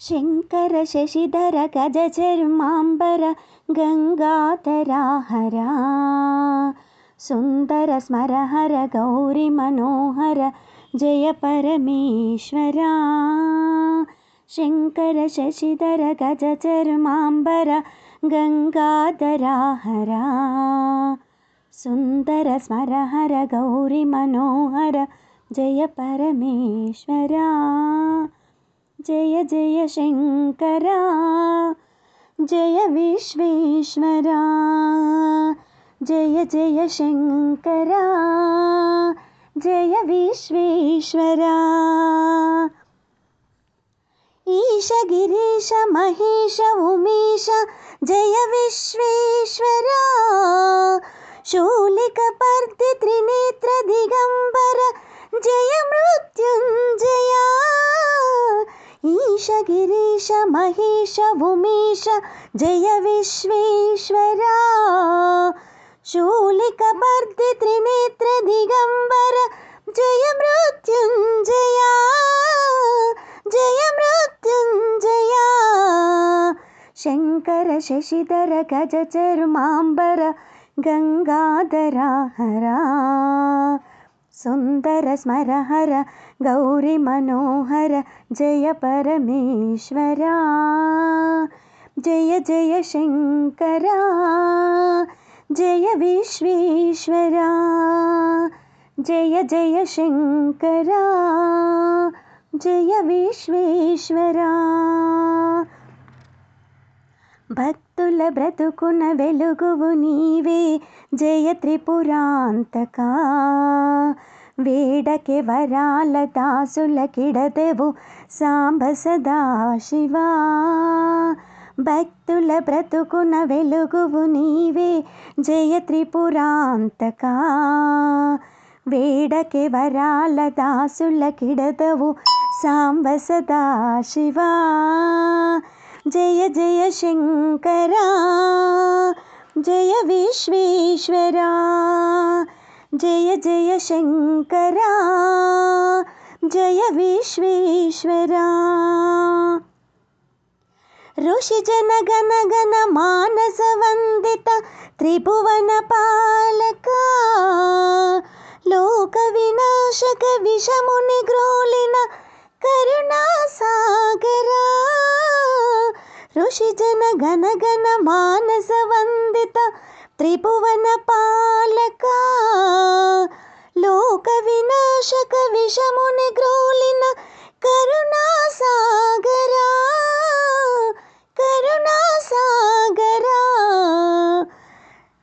शङ्कर शशिधर गजचर्माम्बर गङ्गाधरा हरा सुन्दर स्मरहर गौरी मनोहर जय परमेश्वरा। शङ्कर शशिधर गजचर्माम्बर गङ्गाधरा हरा सुन्दर स्मरहर गौरी मनोहर जय परमेश्वरा। जय जय शङ्करा जय विश्वेश्वरा। जय जय शङ्करा जय विश्वेश्वरा। ईश गिरीश महेश उमेश जय विश्वेश्वरा। शूलिकपर्दि त्रिनेत्र दिगंबर जय मृत्युंजया। ईश गिरीश महेश उमेश जय विश्वेश्वरा। शूलिकपर्दि त्रिनेत्र दिगंबर जय मृत्युंजया। जय मृत्युंजया। शङ्कर शशिधर गजचर्माम्बर गङ्गाधरा हरा सुन्दर स्मरहर गौरी मनोहर जय परमेश्वरा। जय जय शङ्करा जय विश्वेश्वरा। जय जय शङ्करा जय विश्वेश्वरा। భక్తుల బ్రతుకున వెలుగువు నీవే జయ త్రిపురాంతకా। వేడకే వరాల దాసుల కిడదెవు సాంబ సదాశివా। భక్తుల బ్రతుకున వెలుగువు నీవే జయ త్రిపురాంతకా। వేడకే వరాల దాసుల కిడదెవు సాంబ సదాశివా। जय जय शङ्करा जय विश्वेश्वरा। जय जय शङ्करा जय विश्वेश्वरा। ऋषिजन गण गण मानस वंदित त्रिभुवन पालका। लोक विनाशक विषमुनि ग्रोलिन करुणा सागरा। ऋषिजन गण गण मानस वंदित त्रिभुवन पालका। लोक विनाशक विषमुनि ग्रोलिन करुणा सागरा। करुणा सागरा।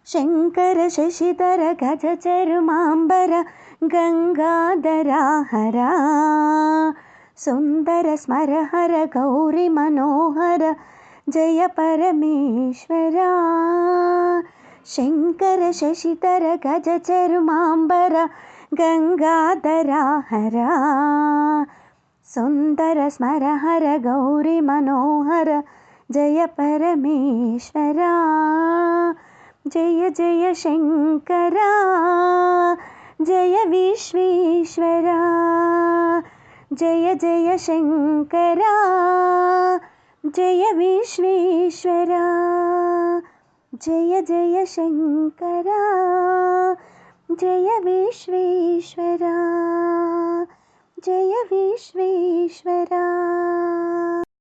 शङ्कर शशिधर गजचर्माम्बर गङ्गाधरा हरा सुन्दर स्मरहर गौरी मनोहर जय परमेश्वरा। शङ्कर शशिधर गजचर्माम्बर गङ्गाधरा हरा सुन्दर स्मरहर गौरी मनोहर जय परमेश्वरा। जय जय शङ्करा जय विश्वेश्वरा। जय जय शङ्करा जय विश्वेश्वरा। जय जय शङ्करा जय विश्वेश्वरा। जय विश्वेश्वरा।